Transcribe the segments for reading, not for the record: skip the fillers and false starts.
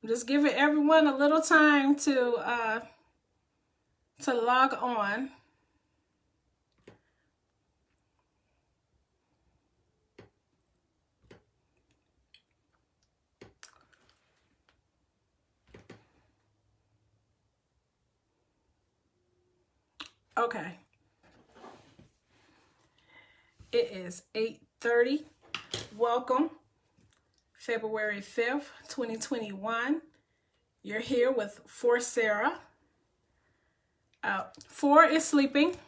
Just giving everyone a little time to log on. Okay. It is 8:30. Welcome. February 5th, 2021. You're here with For Sarah. 4 is sleeping.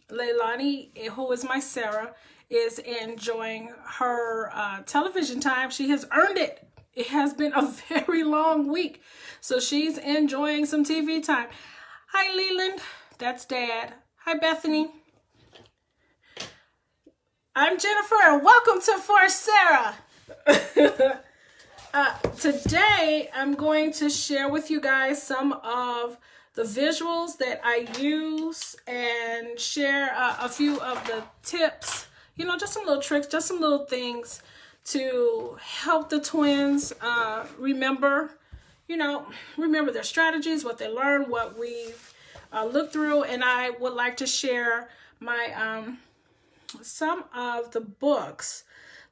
Leilani, who is my Sarah, is enjoying her television time. She has earned it. It has been a very long week. So she's enjoying some TV time. Hi, Leland. That's Dad. Hi, Bethany. I'm Jennifer, and welcome to For Sarah. Today, I'm going to share with you guys some of the visuals that I use and share a few of the tips, you know, just some little tricks, just some little things to help the twins remember their strategies, what they learned, what we've looked through. And I would like to share my some of the books,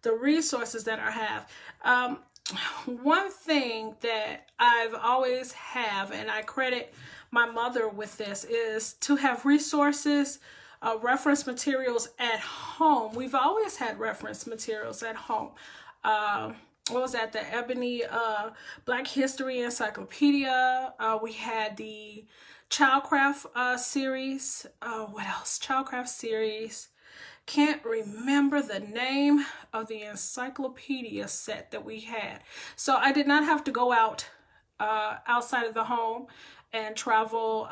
the resources that I have. One thing that I've always have, and I credit my mother with this, is to have resources, reference materials at home. We've always had reference materials at home. What was that? The Ebony Black History Encyclopedia. We had the Childcraft series. What else? Childcraft series. Can't remember the name of the encyclopedia set that we had. So I did not have to go out outside of the home and travel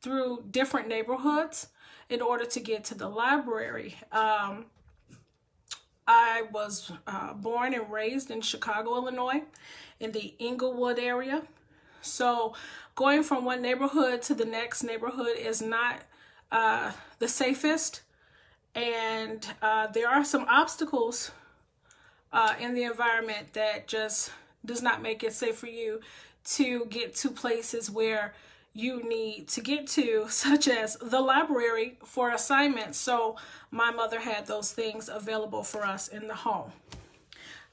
through different neighborhoods in order to get to the library. I was born and raised in Chicago, Illinois, in the Inglewood area. So going from one neighborhood to the next neighborhood is not the safest. And there are some obstacles in the environment that just does not make it safe for you to get to places where you need to get to, such as the library for assignments. So my mother had those things available for us in the home.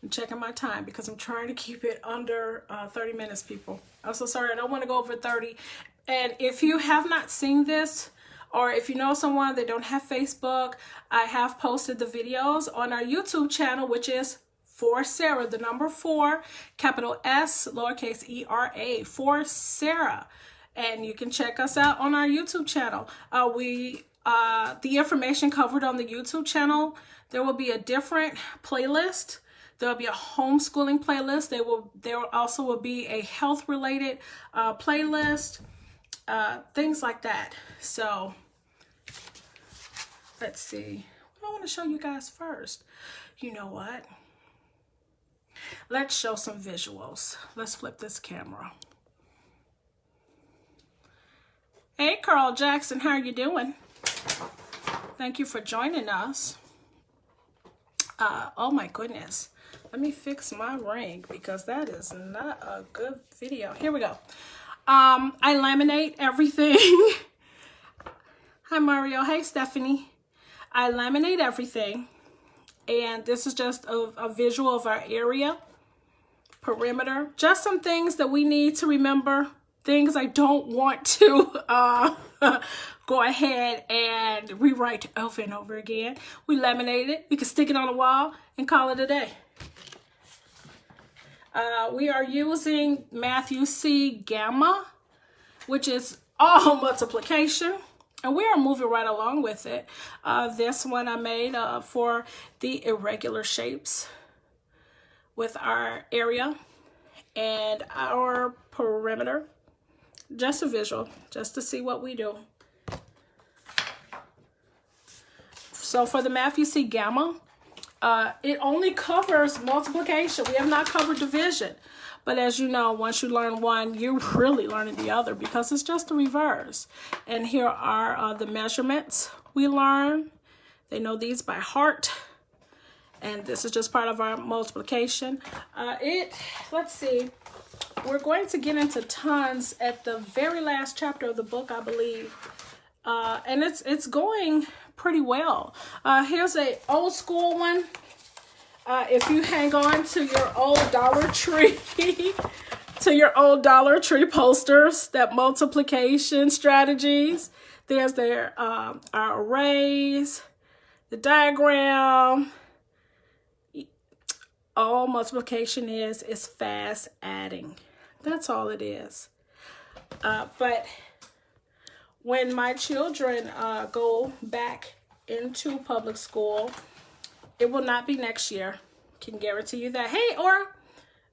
I'm checking my time because I'm trying to keep it under 30 minutes, people. I'm so sorry. I don't want to go over 30. And if you have not seen this, or if you know someone that don't have Facebook, I have posted the videos on our YouTube channel, which is For Sarah, the number 4, capital S, lowercase ERA, For Sarah. And you can check us out on our YouTube channel. The information covered on the YouTube channel, there will be a different playlist. There will be a homeschooling playlist. There also will be a health-related playlist. Things like that. So let's see. What I want to show you guys first. You know what? Let's show some visuals. Let's flip this camera. Hey, Carl Jackson, how are you doing? Thank you for joining us. Oh my goodness. Let me fix my ring because that is not a good video. Here we go. I laminate everything. Hi, Mario. Hey, Stephanie. I laminate everything. And this is just a visual of our area, perimeter. Just some things that we need to remember. Things I don't want to go ahead and rewrite over and over again. We laminate it. We can stick it on the wall and call it a day. We are using Matthew C. Gamma, which is all multiplication, and we are moving right along with it. This one I made for the irregular shapes with our area and our perimeter. Just a visual, just to see what we do. So for the Matthew C. Gamma, it only covers multiplication. We have not covered division. But as you know, once you learn one, you're really learning the other because it's just the reverse. And here are the measurements we learn. They know these by heart. And this is just part of our multiplication. Let's see, we're going to get into tons at the very last chapter of the book, I believe. And it's going pretty well. Here's a old school one. If you hang on to your old Dollar Tree, to your old Dollar Tree posters, that multiplication strategies, there's their our arrays, the diagram. All multiplication is fast adding. That's all it is. But when my children go back into public school, it will not be next year. Can guarantee you that. Hey, Ora,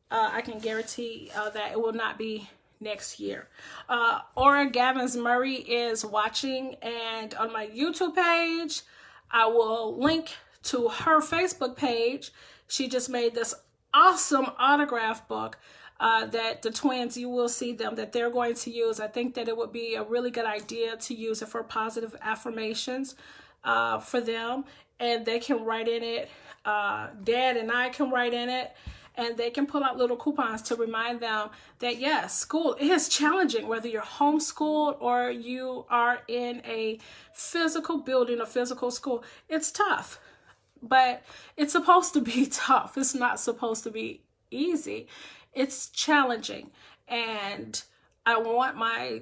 I can guarantee that it will not be next year. Ora Gavins Murray is watching, and on my YouTube page, I will link to her Facebook page. She just made this awesome autograph book that the twins, you will see them, that they're going to use. I think that it would be a really good idea to use it for positive affirmations for them. And they can write in it. Dad and I can write in it. And they can pull out little coupons to remind them that, yes, school is challenging, whether you're homeschooled or you are in a physical building, a physical school. It's tough, but it's supposed to be tough. It's not supposed to be easy. It's challenging. And I want my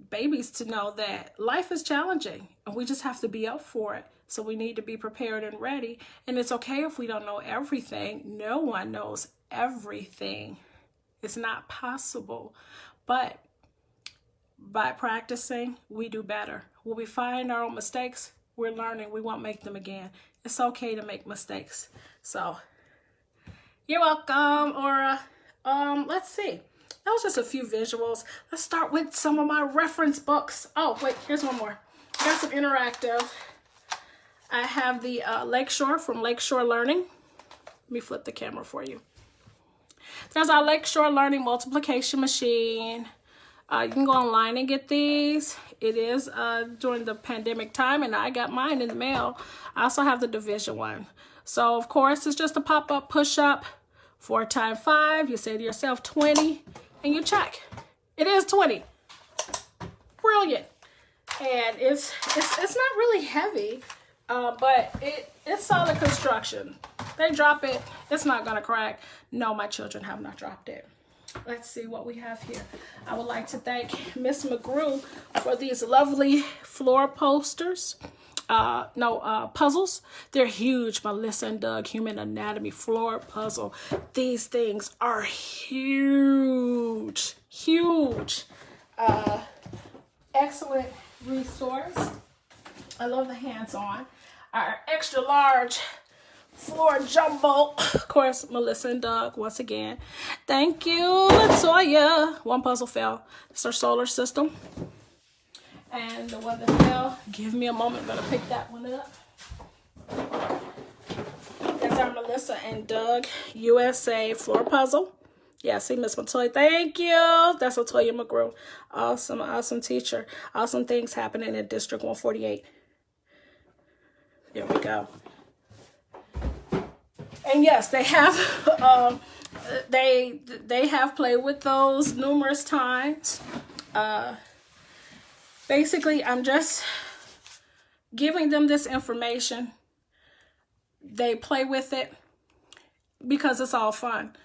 babies to know that life is challenging and we just have to be up for it. So we need to be prepared and ready. And it's okay if we don't know everything. No one knows everything. It's not possible. But by practicing, we do better. When we find our own mistakes, we're learning. We won't make them again. It's okay to make mistakes. So you're welcome, Ora. Let's see. That was just a few visuals. Let's start with some of my reference books. Oh, wait, here's one more. I got some interactive. I have the Lakeshore from Lakeshore Learning. Let me flip the camera for you. There's our Lakeshore Learning multiplication machine. You can go online and get these. It is during the pandemic time, and I got mine in the mail. I also have the Division one. So, of course, it's just a pop-up, push-up. 4 times 5, you say to yourself 20, and you check. It is 20. Brilliant. And it's not really heavy. But it's solid construction. They drop it, it's not gonna crack. No, my children have not dropped it. Let's see what we have here. I would like to thank Miss McGrew for these lovely floor posters. Puzzles. They're huge. Melissa and Doug Human Anatomy floor puzzle. These things are huge. Huge. Excellent resource. I love the hands-on. Our extra large floor jumbo. Of course, Melissa and Doug, once again. Thank you, Latoya. One puzzle fell. It's our solar system. And the one that fell, give me a moment. I'm going to pick that one up. That's our Melissa and Doug USA floor puzzle. Yeah, see, Miss Latoya. Thank you. That's Latoya McGrew. Awesome, awesome teacher. Awesome things happening in District 148. There we go. And yes, they have they have played with those numerous times. Basically, I'm just giving them this information. They play with it because it's all fun.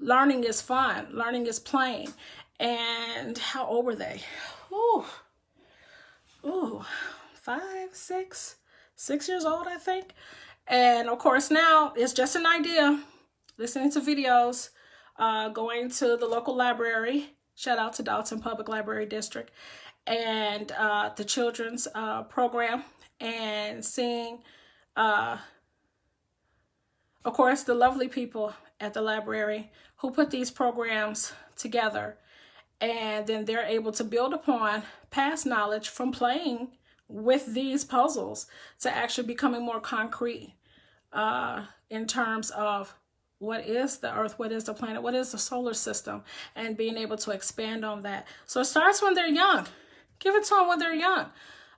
Learning is fun. Learning is playing. And how old were they? Ooh, 5, 6 years old, I think. And of course now it's just an idea. Listening to videos, going to the local library. Shout out to Dalton Public Library District. And the children's program. And seeing, of course, the lovely people at the library who put these programs together. And then they're able to build upon past knowledge from playing with these puzzles to actually becoming more concrete in terms of what is the Earth, what is the planet, what is the solar system, and being able to expand on that. So it starts when they're young. Give it to them when they're young.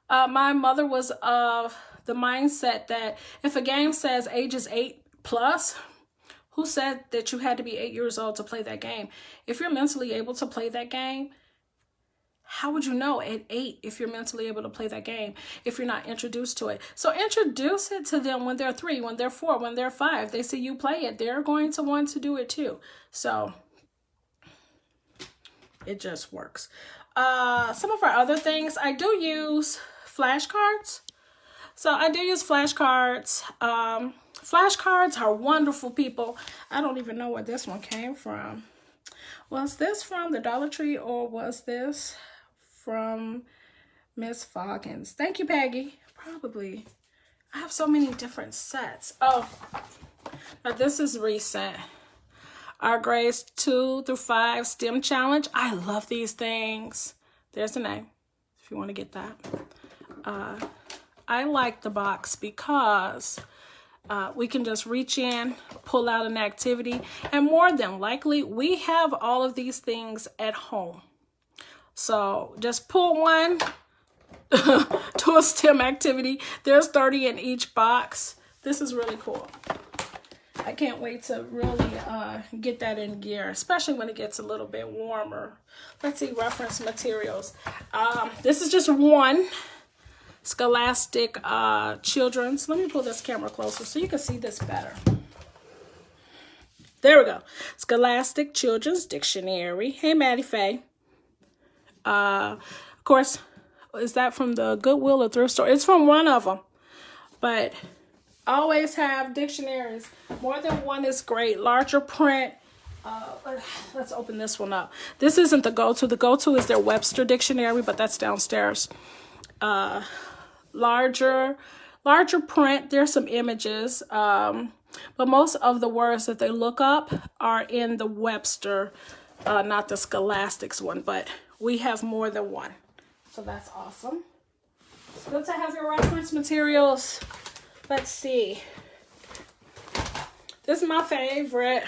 My mother was of the mindset that if a game says ages 8 plus, Who said that you had to be 8 years old to play that game? If you're mentally able to play that game, how would you know at 8 if you're mentally able to play that game if you're not introduced to it? So introduce it to them when they're 3, when they're 4, when they're 5. They see you play it. They're going to want to do it too. So it just works. Some of our other things, I do use flashcards. So I do use flashcards. Flashcards are wonderful, people. I don't even know where this one came from. Was this from the Dollar Tree or was this from Miss Foggins? Thank you, Peggy. Probably. I have so many different sets. Oh, now this is recent. Our grades 2 through 5 STEM challenge. I love these things. There's the name if you want to get that. I like the box because we can just reach in, pull out an activity, and more than likely, we have all of these things at home. So just pull one to a STEM activity. There's 30 in each box. This is really cool. I can't wait to really get that in gear, especially when it gets a little bit warmer. Let's see, reference materials. This is just one. Scholastic Children's. Let me pull this camera closer so you can see this better. There we go. Scholastic Children's Dictionary. Hey, Maddie Faye. Of course, is that from the Goodwill or thrift store? It's from one of them. But always have dictionaries. More than one is great. Larger print. Let's open this one up. This isn't the go-to. The go-to is their Webster Dictionary, but that's downstairs. Larger print. There's some images, but most of the words that they look up are in the Webster, not the Scholastics one, but we have more than one, so that's awesome. It's good to have your reference materials. Let's see. This is my favorite.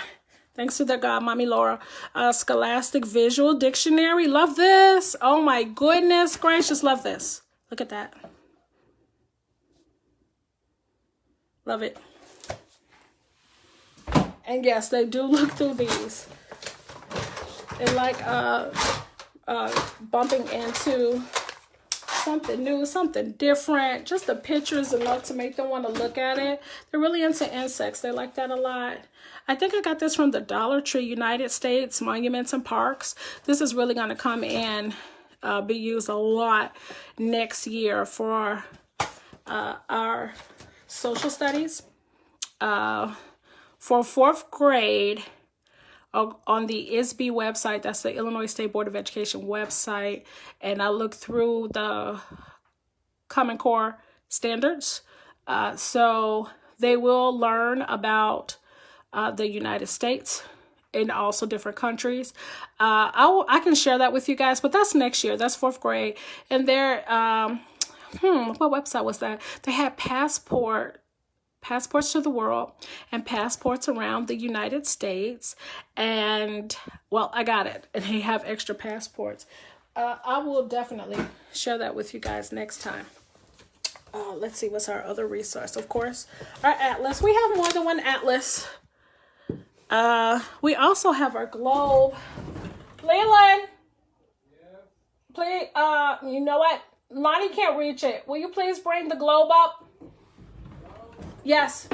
Thanks to their godmommy Laura. Scholastic Visual Dictionary. Love this. Oh my goodness gracious, love this. Look at that. Love it. And yes, they do look through these. They're like bumping into something new, something different. Just the pictures enough to make them want to look at it. They're really into insects. They like that a lot. I think I got this from the Dollar Tree, United States Monuments and Parks. This is really going to come in, be used a lot next year for our social studies. For 4th grade, on the ISB website, that's the Illinois State Board of Education website, and I looked through the Common Core standards. So they will learn about the United States and also different countries. I can share that with you guys, but that's next year. That's 4th grade. And they're, what website was that? They had passports to the world and passports around the United States. And, well, I got it. And they have extra passports. I will definitely share that with you guys next time. Let's see, what's our other resource? Of course, our atlas. We have more than one atlas. We also have our globe. Leland, please, you know what? Lonnie can't reach it. Will you please bring the globe up? Yes.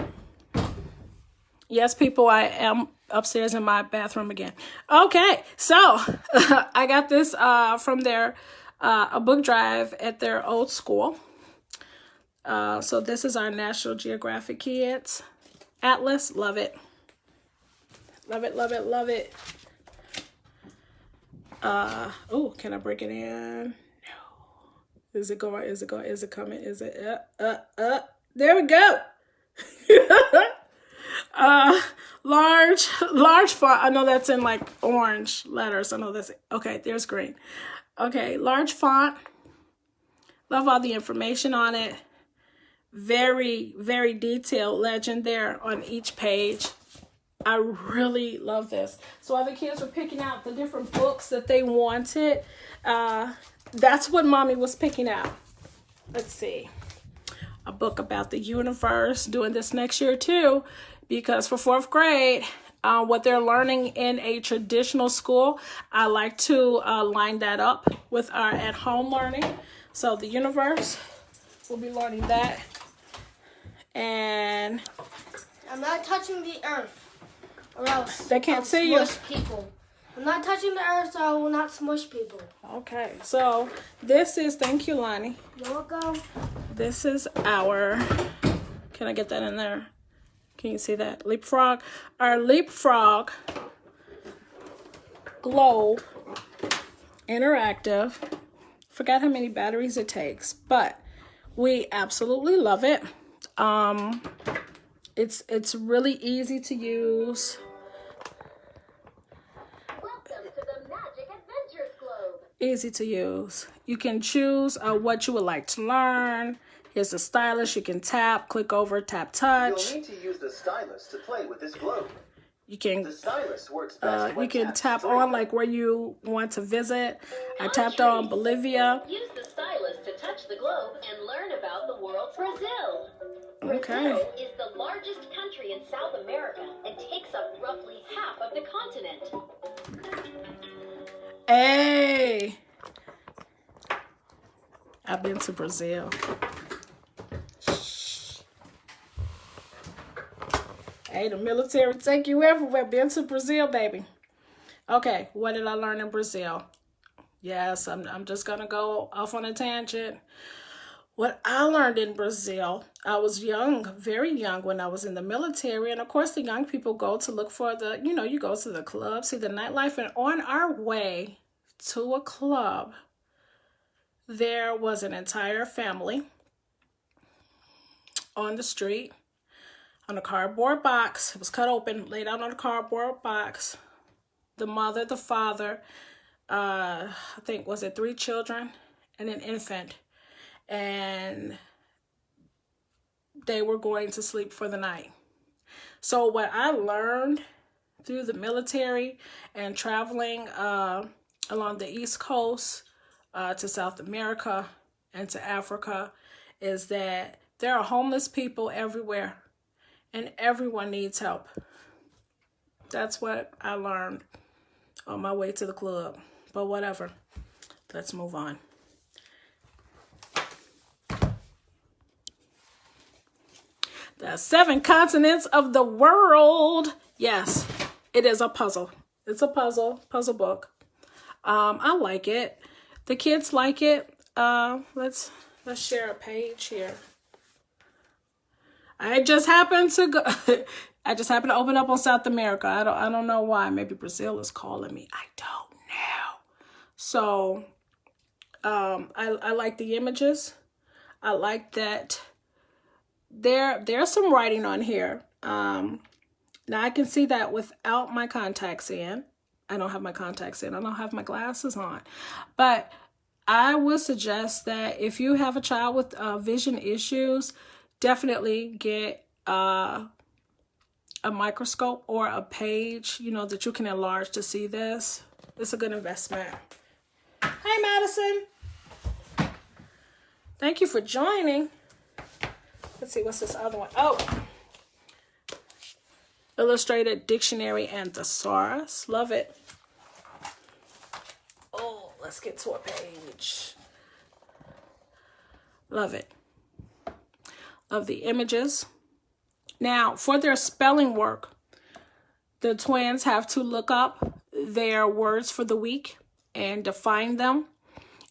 Yes, people, I am upstairs in my bathroom again. Okay, so I got this from their a book drive at their old school. So this is our National Geographic Kids Atlas. Love it. Love it, love it, love it. Oh, can I break it in? No. Is it going? Is it going? Is it coming? Is it there we go. Large font. I know that's in like orange letters. I know that's okay. There's green. Okay, large font. Love all the information on it. Very, very detailed legend there on each page. I really love this. So while the kids were picking out the different books that they wanted, that's what mommy was picking out. Let's see. A book about the universe. Doing this next year too, because for 4th grade, what they're learning in a traditional school, I like to line that up with our at-home learning. So the universe, we'll be learning that. And I'm not touching the earth, or else they can't see you. People. I'm not touching the earth, so I will not smush people. Okay, so this is, thank you, Lonnie. You're welcome. This is our, can I get that in there? Can you see that? Leapfrog. Our Leapfrog Globe Interactive. Forgot how many batteries it takes, but we absolutely love it. It's really easy to use. Welcome to the Magic Adventures Globe. Easy to use. You can choose what you would like to learn. Here's the stylus. You can tap, click over, tap, touch. You'll need to use the stylus to play with this globe. You can The stylus works best when you can tapped tap straight on up. like where you want to visit. I tapped on Bolivia. Use the stylus to touch the globe and learn about the world. Brazil. Okay. Brazil is the largest country in South America and takes up roughly half of the continent. Hey, I've been to Brazil. Hey, the military take you everywhere. Been to Brazil, baby. Okay, what did I learn in Brazil? Yes, I'm just gonna go off on a tangent. What I learned in Brazil, I was young, very young when I was in the military. And of course, the young people go to look for the, you go to the club, see the nightlife. And on our way to a club, there was an entire family on the street on a cardboard box. It was cut open, laid out on a cardboard box. The mother, the father, I think, was it 3 children and an infant? And they were going to sleep for the night. So what I learned through the military and traveling along the East Coast to South America and to Africa is that there are homeless people everywhere and everyone needs help. That's what I learned on my way to the club. But whatever, let's move on. The 7 continents of the world. Yes, it is a puzzle. It's a puzzle book. I like it. The kids like it. Let's share a page here. I just happened to open up on South America. I don't know why. Maybe Brazil is calling me. I don't know. So I like the images. I like that there's some writing on here. Now I can see that without my contacts in. I don't have my contacts in. I don't have my glasses on. But I would suggest that if you have a child with vision issues, definitely get a microscope or a page, that you can enlarge to see this. It's a good investment. Hi, Madison. Thank you for joining. Let's see, what's this other one? Oh, Illustrated Dictionary and Thesaurus. Love it. Oh, let's get to a page. Love it. Love the images. Now, for their spelling work, the twins have to look up their words for the week and define them,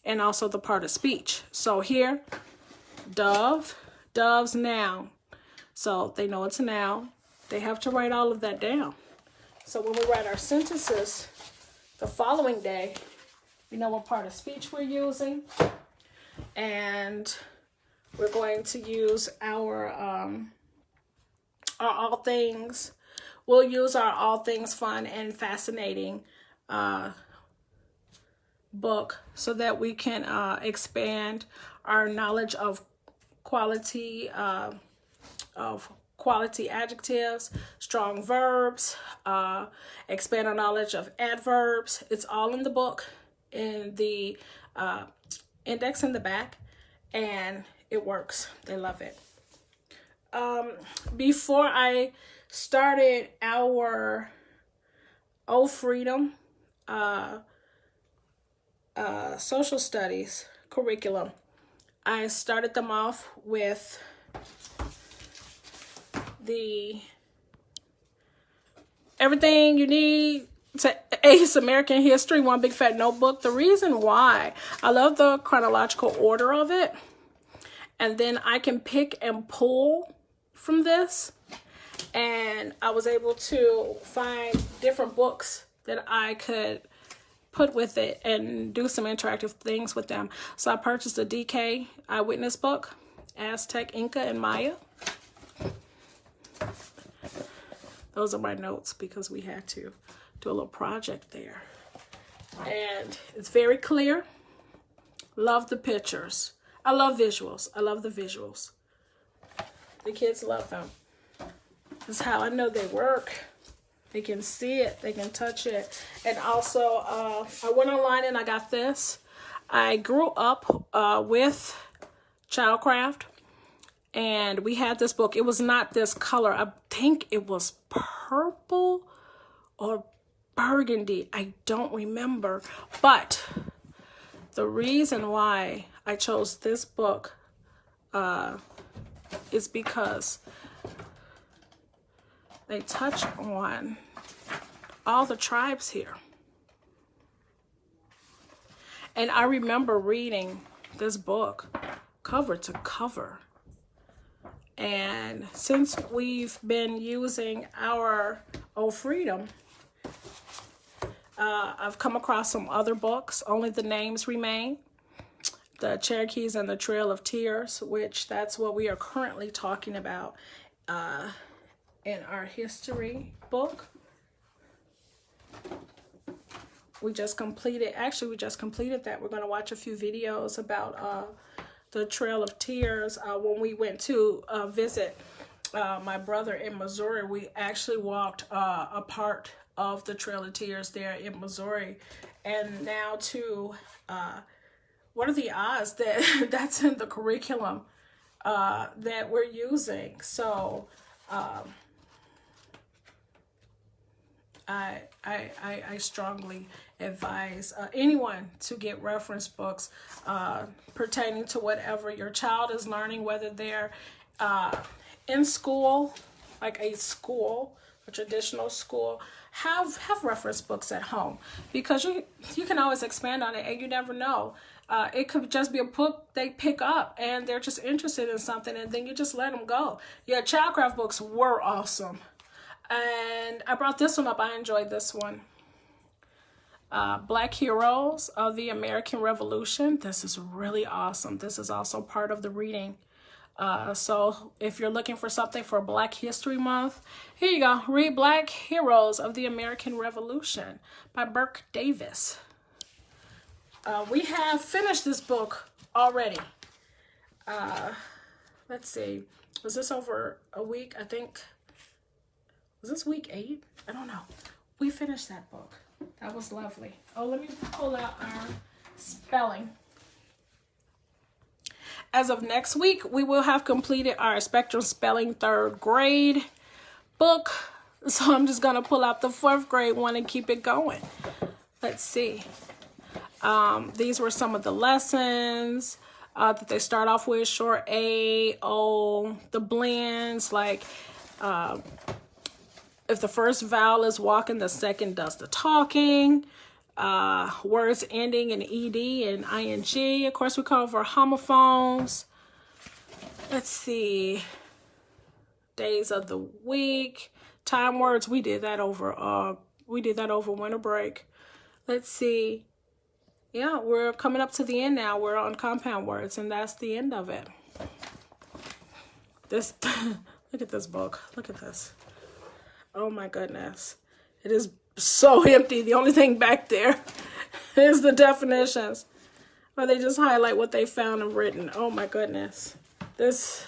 and also the part of speech. So here, dove, dove's noun. So they know it's a noun. They have to write all of that down. So when we write our sentences the following day, we know what part of speech we're using. And we're going to use our all things. We'll use our all things fun and fascinating book so that we can expand our knowledge of quality adjectives, strong verbs, expand our knowledge of adverbs. It's all in the book, in the index in the back, and it works. They love it. Before I started our Oh Freedom social studies curriculum. I started them off with the Everything You Need to Ace American History, One Big Fat Notebook. The reason why I love the chronological order of it, and then I can pick and pull from this, and I was able to find different books that I could put with it and do some interactive things with them. So I purchased a DK Eyewitness book, Aztec, Inca, and Maya. Those are my notes because we had to do a little project there. And it's very clear. Love the pictures. I love visuals. I love the visuals. The kids love them. This is how I know they work. They can see it. They can touch it. And also, I went online and I got this. I grew up with Childcraft. And we had this book. It was not this color. I think it was purple or burgundy. I don't remember. But the reason why I chose this book is because they touch on all the tribes here. And I remember reading this book cover to cover. And since we've been using our Oh Freedom, I've come across some other books, Only the Names Remain, The Cherokees and the Trail of Tears, which that's what we are currently talking about in our history book. We just completed that. We're going to watch a few videos about the Trail of Tears. When we went to visit my brother in Missouri, we actually walked a part of the Trail of Tears there in Missouri. And now to, what are the odds that that's in the curriculum that we're using? So I strongly advise anyone to get reference books pertaining to whatever your child is learning, whether they're in school, like a traditional school. Have reference books at home, because you can always expand on it, and you never know. It could just be a book they pick up and they're just interested in something, and then you just let them go. Yeah, Childcraft books were awesome. And I brought this one up. I enjoyed this one. Black Heroes of the American Revolution. This is really awesome. This is also part of the reading. So if you're looking for something for Black History Month, here you go. Read Black Heroes of the American Revolution by Burke Davis. We have finished this book already. Let's see. Was this over a week? I think. Was this week 8? I don't know. We finished that book. That was lovely. Oh, let me pull out our spelling. As of next week, we will have completed our Spectrum Spelling 3rd grade book. So I'm just going to pull out the 4th grade one and keep it going. Let's see. These were some of the lessons that they start off with. Short A, O, the blends, like if the first vowel is walking, the second does the talking. Words ending in ED and ING. Of course, we cover homophones. Let's see. Days of the week. Time words. We did that over winter break. Let's see. Yeah, we're coming up to the end now. We're on compound words, and that's the end of it. This look at this book. Look at this. Oh my goodness. It is so empty. The only thing back there is the definitions. Or they just highlight what they found and written. Oh my goodness. This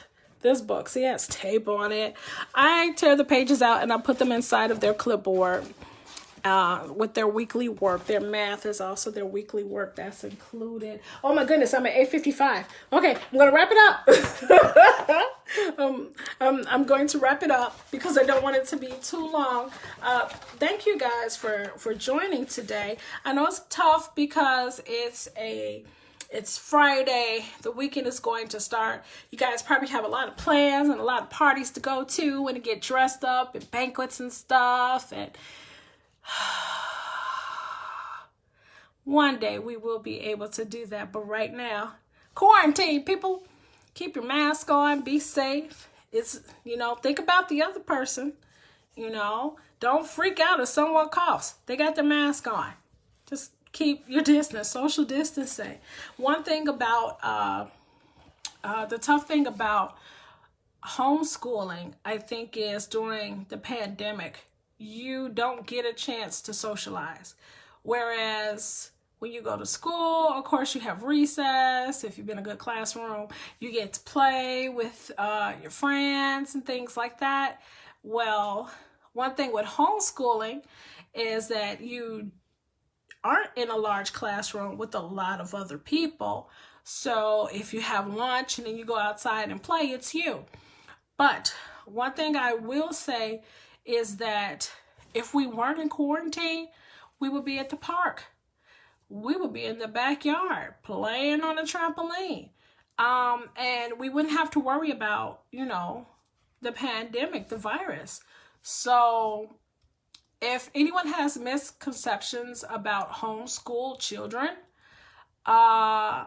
book, see, it has tape on it. I tear the pages out and I put them inside of their clipboard. with their weekly work. Their math is also their weekly work. That's included. Oh my goodness, I'm at 8:55. Okay, I'm going to wrap it up. I'm going to wrap it up because I don't want it to be too long. Thank you guys for joining today. I know it's tough because it's Friday. The weekend is going to start. You guys probably have a lot of plans and a lot of parties to go to and to get dressed up and banquets and stuff. And one day we will be able to do that. But right now, quarantine, people, keep your mask on, be safe. It's, think about the other person, don't freak out if someone coughs. They got their mask on. Just keep your distance, social distancing. One thing about, the tough thing about homeschooling, I think, is during the pandemic, you don't get a chance to socialize. Whereas when you go to school, of course, you have recess. If you've been in a good classroom, you get to play with your friends and things like that. Well, one thing with homeschooling is that you aren't in a large classroom with a lot of other people. So if you have lunch and then you go outside and play, it's you. But one thing I will say is that if we weren't in quarantine, we would be at the park. We would be in the backyard playing on a trampoline. And we wouldn't have to worry about, the pandemic, the virus. So if anyone has misconceptions about homeschool children, I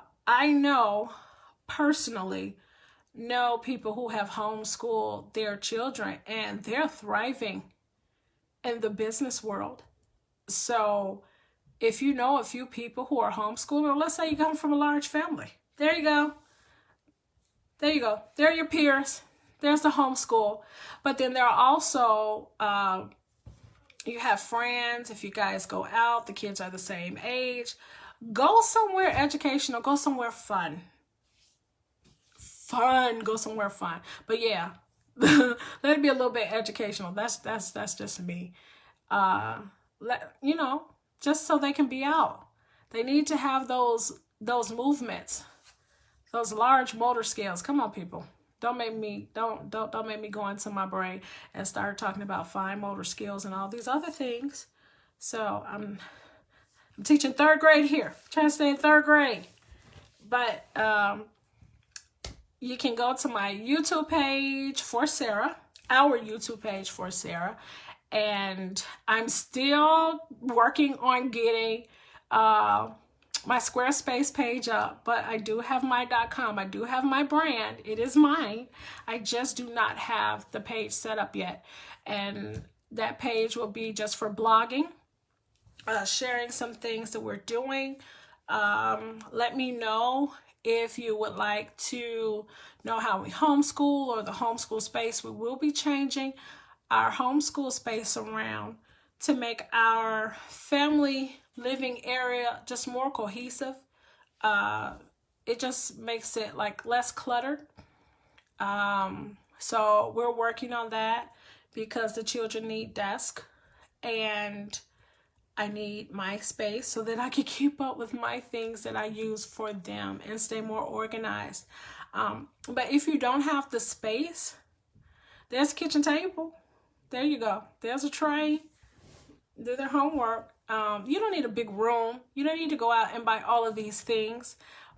personally know people who have homeschooled their children and they're thriving in the business world. So if you know a few people who are homeschooling, or let's say you come from a large family, there you go. There you go. There are your peers. There's the homeschool. But then there are also, you have friends. If you guys go out, the kids are the same age. Go somewhere educational. Go somewhere fun. Go somewhere fun. But yeah, let it be a little bit educational. That's just me. Just so they can be out. They need to have those movements, those large motor skills. Come on, people. Don't make me go into my brain and start talking about fine motor skills and all these other things. So I'm teaching third grade here, trying to stay in third grade. But you can go to my YouTube page for Sarah, our YouTube page for Sarah, and I'm still working on getting my Squarespace page up, but I do have my .com. I do have my brand. It is mine. I just do not have the page set up yet. And that page will be just for blogging, sharing some things that we're doing. Let me know if you would like to know how we homeschool or the homeschool space. We will be changing our homeschool space around to make our family living area just more cohesive. It just makes it like less cluttered. So we're working on that because the children need desks and I need my space so that I can keep up with my things that I use for them and stay more organized. But if you don't have the space, there's a kitchen table. There you go. There's a tray. Do their homework. You don't need a big room. You don't need to go out and buy all of these things.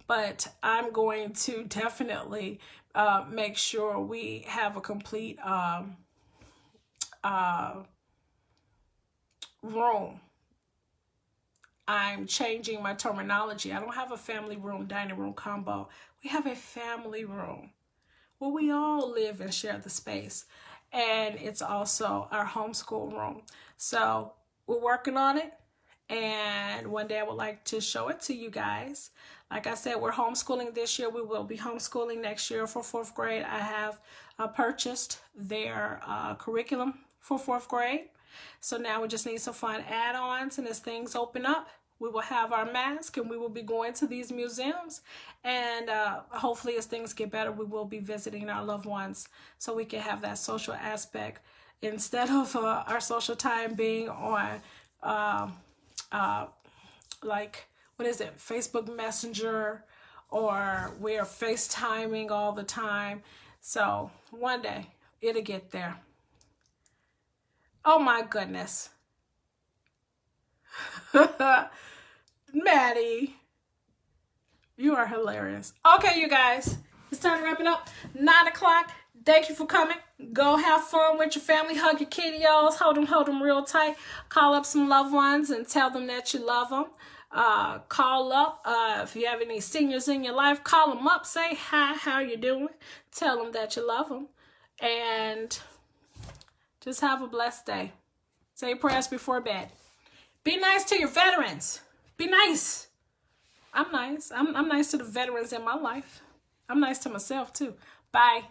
But I'm going to definitely make sure we have a complete room. I'm changing my terminology. I don't have a family room, dining room combo. We have a family room where we all live and share the space. And it's also our homeschool room. So we're working on it. And one day I would like to show it to you guys. Like I said, we're homeschooling this year. We will be homeschooling next year for 4th grade. I have purchased their curriculum for 4th grade. So now we just need some fun add-ons. And as things open up, we will have our mask and we will be going to these museums. And hopefully as things get better, we will be visiting our loved ones so we can have that social aspect instead of our social time being on like, what is it, Facebook Messenger, or we're FaceTiming all the time. So one day it'll get there. Oh my goodness. Maddie, you are hilarious. Okay, you guys, it's time to wrap it up. 9 o'clock. Thank you for coming. Go have fun with your family. Hug your kiddios. Hold them real tight. Call up some loved ones and tell them that you love them. Call up. If you have any seniors in your life, call them up. Say hi, how you doing? Tell them that you love them. And just have a blessed day. Say prayers before bed. Be nice to your veterans. Be nice. I'm nice. I'm nice to the veterans in my life. I'm nice to myself too. Bye.